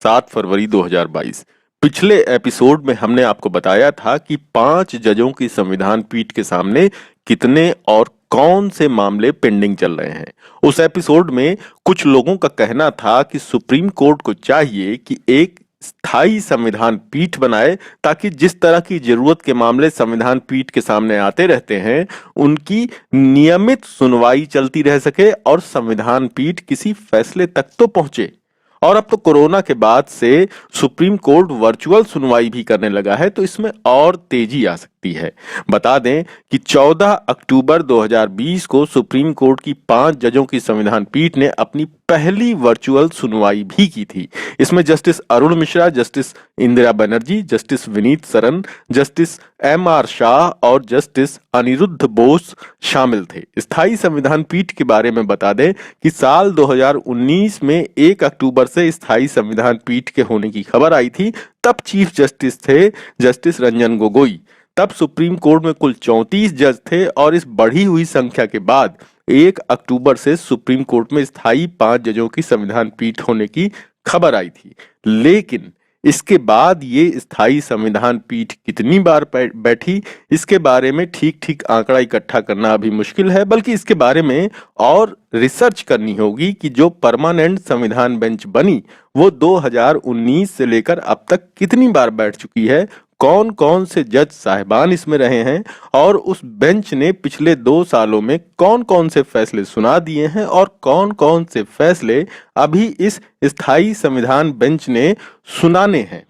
7 फरवरी 2022। पिछले एपिसोड में हमने आपको बताया था कि 5 जजों की संविधान पीठ के सामने कितने और कौन से मामले पेंडिंग चल रहे हैं। उस एपिसोड में कुछ लोगों का कहना था कि सुप्रीम कोर्ट को चाहिए कि एक स्थायी संविधान पीठ बनाए ताकि जिस तरह की जरूरत के मामले संविधान पीठ के सामने आते रहते हैं उनकी नियमित सुनवाई चलती रह सके और संविधान पीठ किसी फैसले तक तो पहुंचे। और अब तो कोरोना के बाद से सुप्रीम कोर्ट वर्चुअल सुनवाई भी करने लगा है, तो इसमें और तेजी आ सकती है। बता दें कि 14 अक्टूबर 2020 को सुप्रीम कोर्ट की 5 जजों की संविधान पीठ ने अपनी पहली वर्चुअल सुनवाई भी की थी। इसमें justice Arun Mishra, justice Indira Banerjee, justice Vineet Saran, justice MR. Shah और जस्टिस अनिरुद्ध बोस शामिल थे। स्थायी संविधान पीठ के बारे में बता दें कि साल 2019 में 1 अक्टूबर से स्थायी संविधान पीठ के होने की खबर आई थी। तब चीफ जस्टिस थे जस्टिस रंजन गोगोई। तब सुप्रीम कोर्ट में कुल 34 जज थे और इस बढ़ी हुई संख्या के बाद 1 अक्टूबर से सुप्रीम कोर्ट में स्थायी 5 जजों की संविधान पीठ होने की खबर आई थी। लेकिन इसके बाद ये स्थायी संविधान पीठ कितनी बार बैठी, इसके बारे में ठीक ठीक आंकड़ा इकट्ठा करना अभी मुश्किल है, बल्कि इसके बारे में और रिसर्च करनी होगी कि जो परमानेंट संविधान बेंच बनी वो 2019 से लेकर अब तक कितनी बार बैठ चुकी है, कौन कौन से जज साहिबान इसमें रहे हैं और उस बेंच ने पिछले 2 सालों में कौन कौन से फैसले सुना दिए हैं और कौन कौन से फैसले अभी इस स्थायी संविधान बेंच ने सुनाने हैं।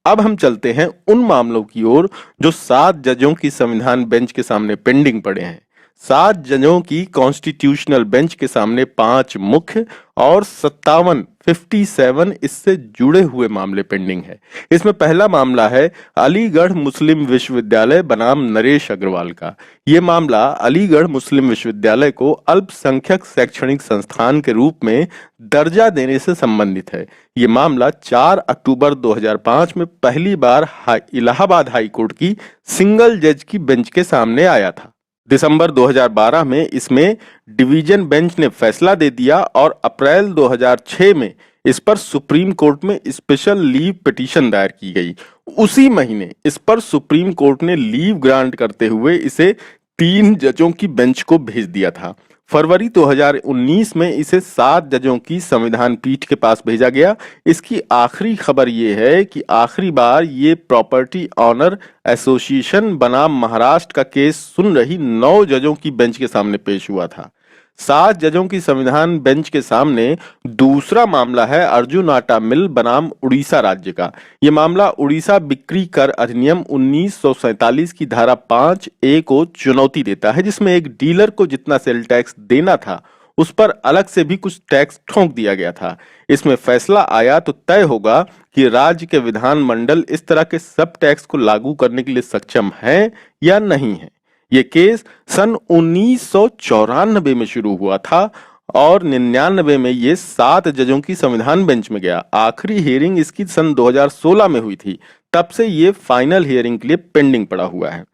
अब हम चलते हैं उन मामलों की ओर जो 7 जजों की संविधान बेंच के सामने पेंडिंग पड़े हैं। 7 जजों की कॉन्स्टिट्यूशनल बेंच के सामने 5 मुख्य और 57 इससे जुड़े हुए मामले पेंडिंग है। इसमें पहला मामला है अलीगढ़ मुस्लिम विश्वविद्यालय बनाम नरेश अग्रवाल का। ये मामला अलीगढ़ मुस्लिम विश्वविद्यालय को अल्पसंख्यक शैक्षणिक संस्थान के रूप में दर्जा देने से संबंधित है। ये मामला 4 अक्टूबर 2005 में पहली बार इलाहाबाद हाई कोर्ट की सिंगल जज की बेंच के सामने आया था। दिसंबर 2012 में इसमें डिवीजन बेंच ने फैसला दे दिया और अप्रैल 2006 में इस पर सुप्रीम कोर्ट में स्पेशल लीव पिटीशन दायर की गई। उसी महीने इस पर सुप्रीम कोर्ट ने लीव ग्रांट करते हुए इसे 3 जजों की बेंच को भेज दिया था। फरवरी 2019 में इसे 7 जजों की संविधान पीठ के पास भेजा गया। इसकी आखिरी खबर ये है कि आखिरी बार ये प्रॉपर्टी ऑनर एसोसिएशन बनाम महाराष्ट्र का केस सुन रही 9 जजों की बेंच के सामने पेश हुआ था। 7 जजों की संविधान बेंच के सामने दूसरा मामला है अर्जुन आटा मिल बनाम उड़ीसा राज्य का। यह मामला उड़ीसा बिक्री कर अधिनियम 1947 की धारा 5A को चुनौती देता है, जिसमें एक डीलर को जितना सेल टैक्स देना था उस पर अलग से भी कुछ टैक्स ठोक दिया गया था। इसमें फैसला आया तो तय होगा कि राज्य के विधानमंडल इस तरह के सब टैक्स को लागू करने के लिए सक्षम है या नहीं है। ये केस सन 1994 में शुरू हुआ था और 99 में ये 7 जजों की संविधान बेंच में गया। आखिरी हियरिंग इसकी सन 2016 में हुई थी। तब से ये फाइनल हियरिंग के लिए पेंडिंग पड़ा हुआ है।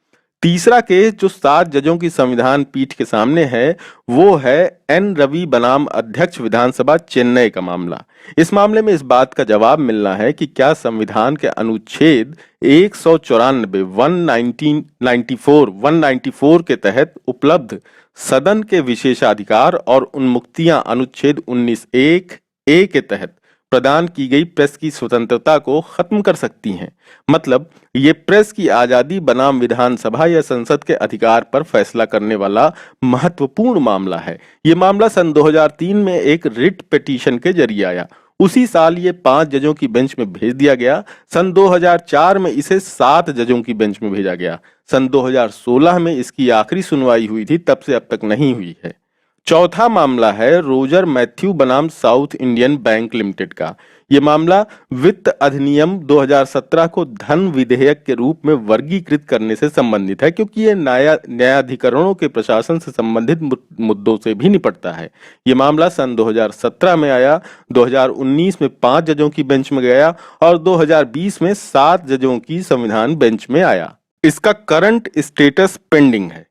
तीसरा केस जो 7 जजों की संविधान पीठ के सामने है वो है एन रवि बनाम अध्यक्ष विधानसभा चेन्नई का मामला। इस मामले में इस बात का जवाब मिलना है कि क्या संविधान के अनुच्छेद 194 के तहत उपलब्ध सदन के विशेषाधिकार और उन्मुक्तियां अनुच्छेद 19(1)(a) के तहत प्रदान की गई प्रेस की स्वतंत्रता को खत्म कर सकती हैं। मतलब ये प्रेस की आजादी बनाम विधानसभा या संसद के अधिकार पर फैसला करने वाला महत्वपूर्ण मामला है। ये मामला सन 2003 में एक रिट पिटीशन के जरिए आया। उसी साल ये 5 जजों की बेंच में भेज दिया गया। सन 2004 में इसे 7 जजों की बेंच में भेजा गया। सन 2016 में इसकी आखिरी सुनवाई हुई थी, तब से अब तक नहीं हुई है। चौथा मामला है रोजर मैथ्यू बनाम साउथ इंडियन बैंक लिमिटेड का। यह मामला वित्त अधिनियम 2017 को धन विधेयक के रूप में वर्गीकृत करने से संबंधित है, क्योंकि यह न्यायाधिकरणों के प्रशासन से संबंधित मुद्दों से भी निपटता है। यह मामला सन 2017 में आया, 2019 में 5 जजों की बेंच में गया और 2020 में 7 जजों की संविधान बेंच में आया। इसका करंट स्टेटस पेंडिंग है।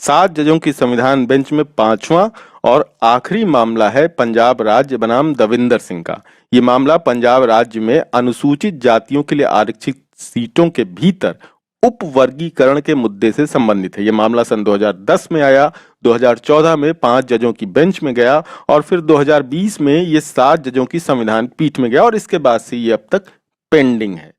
7 जजों की संविधान बेंच में 5वां और आखिरी मामला है पंजाब राज्य बनाम दविंदर सिंह का। ये मामला पंजाब राज्य में अनुसूचित जातियों के लिए आरक्षित सीटों के भीतर उप वर्गीकरण के मुद्दे से संबंधित है। ये मामला सन 2010 में आया, 2014 में 5 जजों की बेंच में गया और फिर 2020 में ये 7 जजों की संविधान पीठ में गया और इसके बाद से ये अब तक पेंडिंग है।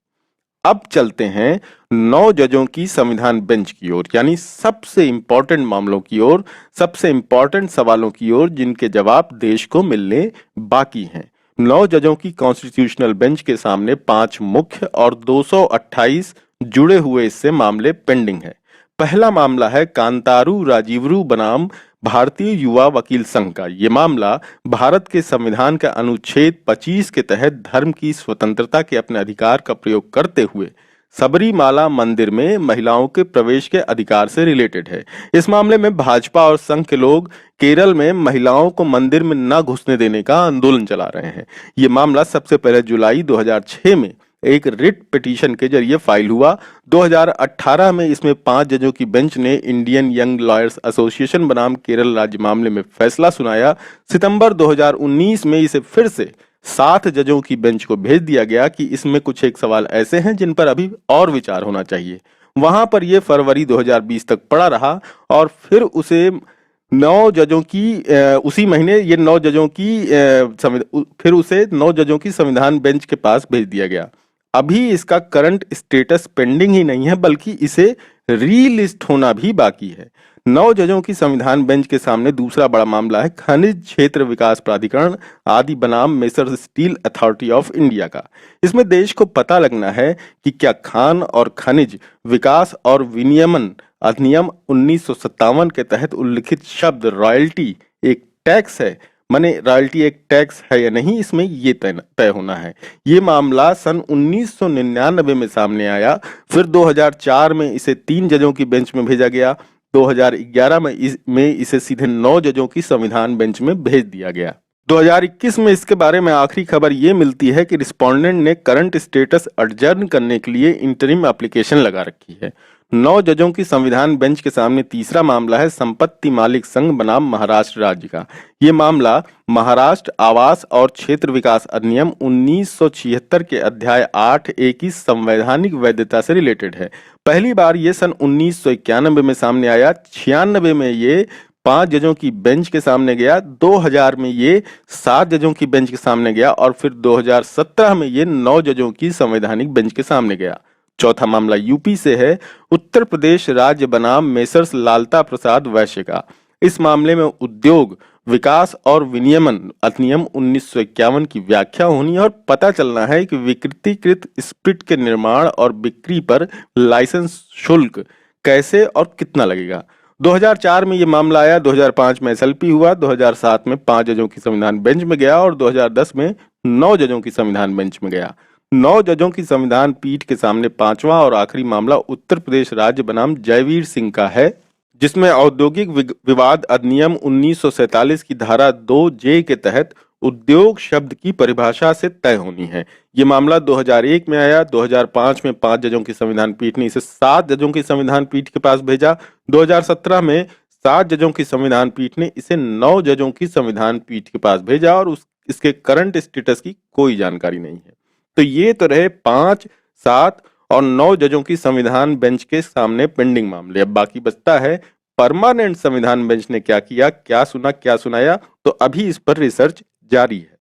अब चलते हैं 9 जजों की संविधान बेंच की ओर, यानी सबसे इंपॉर्टेंट मामलों की ओर, सबसे इंपॉर्टेंट सवालों की ओर जिनके जवाब देश को मिलने बाकी हैं। 9 जजों की कॉन्स्टिट्यूशनल बेंच के सामने 5 मुख्य और 228 जुड़े हुए इससे मामले पेंडिंग है। पहला मामला है कांतारू राजीवरू बनाम भारतीय युवा वकील संघ का। ये मामला भारत के संविधान के अनुच्छेद 25 के तहत धर्म की स्वतंत्रता के अपने अधिकार का प्रयोग करते हुए सबरीमाला मंदिर में महिलाओं के प्रवेश के अधिकार से रिलेटेड है। इस मामले में भाजपा और संघ के लोग केरल में महिलाओं को मंदिर में न घुसने देने का आंदोलन चला रहे हैं। ये मामला सबसे पहले जुलाई 2006 में एक रिट पिटीशन के जरिए फाइल हुआ। 2018 में इसमें 5 जजों की बेंच ने इंडियन यंग लॉयर्स एसोसिएशन बनाम केरल राज्य मामले में फैसला सुनाया। सितंबर 2019 में इसे फिर से 7 जजों की बेंच को भेज दिया गया कि इसमें कुछ एक सवाल ऐसे हैं जिन पर अभी और विचार होना चाहिए। वहां पर यह फरवरी 2020 तक पड़ा रहा और फिर उसे 9 जजों की उसी महीने ये 9 जजों की फिर उसे 9 जजों की संविधान बेंच के पास भेज दिया गया। अभी इसका करंट स्टेटस पेंडिंग ही नहीं है बल्कि इसे रीलिस्ट होना भी बाकी है। 9 जजों की संविधान बेंच के सामने दूसरा बड़ा मामला है खनिज क्षेत्र विकास प्राधिकरण आदि बनाम messrs steel authority of India का। इसमें देश को पता लगना है कि क्या खान और खनिज विकास और विनियमन अधिनियम 1957 के तहत उल्लिखित शब्द रॉयल्टी एक टैक्स है, माने रॉयल्टी एक टैक्स है या नहीं, इसमें ये तय होना है। ये मामला सन 1999 में सामने आया, फिर 2004 में इसे 3 जजों की बेंच में भेजा गया, 2011 में इसे सीधे 9 जजों की संविधान बेंच में भेज दिया गया। 2021 में इसके बारे में आखिरी खबर ये मिलती है कि रिस्पोंडेंट ने करंट स्टेटस एडजर्न करने के लिए इंटरिम एप्लीकेशन लगा रखी है। 9 जजों की संविधान बेंच के सामने तीसरा मामला है संपत्ति मालिक संघ बनाम महाराष्ट्र राज्य का। ये मामला महाराष्ट्र आवास और क्षेत्र विकास अधिनियम 1976 के अध्याय 8A की संवैधानिक वैधता से रिलेटेड है। पहली बार ये सन 1991 में सामने आया, 96 में ये 5 जजों की बेंच के सामने गया, 2000 में ये 7 जजों की बेंच के सामने गया और फिर 2017 में ये 9 जजों की संवैधानिक बेंच के सामने गया। चौथा मामला यूपी से है, उत्तर प्रदेश राज्य बनाम मेसर्स लालता प्रसाद वैश्य का। इस मामले में उद्योग विकास और विनियमन अधिनियम 1951 की व्याख्या होनी और पता चलना है कि विकृतीकृत स्प्रिट के निर्माण और बिक्री पर लाइसेंस शुल्क कैसे और कितना लगेगा। 2004 में ये मामला आया, 2005 में एसएलपी हुआ, 2007 में 5 जजों की संविधान बेंच में गया और 2010 में 9 जजों की संविधान बेंच में गया। 9 जजों की संविधान पीठ के सामने पांचवा और आखिरी मामला उत्तर प्रदेश राज्य बनाम जयवीर सिंह का है, जिसमें औद्योगिक विवाद अधिनियम 1947 की धारा 2J के तहत उद्योग शब्द की परिभाषा से तय होनी है। ये मामला 2001 में आया, 2005 में 5 जजों की संविधान पीठ ने इसे 7 जजों की संविधान पीठ के पास भेजा, 2017 में 7 जजों की संविधान पीठ ने इसे 9 जजों की संविधान पीठ के पास भेजा और इसके करंट स्टेटस की कोई जानकारी नहीं है। तो ये तो रहे 5, 7 और 9 जजों की संविधान बेंच के सामने पेंडिंग मामले। अब बाकी बचता है परमानेंट संविधान बेंच ने क्या किया, क्या सुना, क्या सुनाया, तो अभी इस पर रिसर्च जारी है।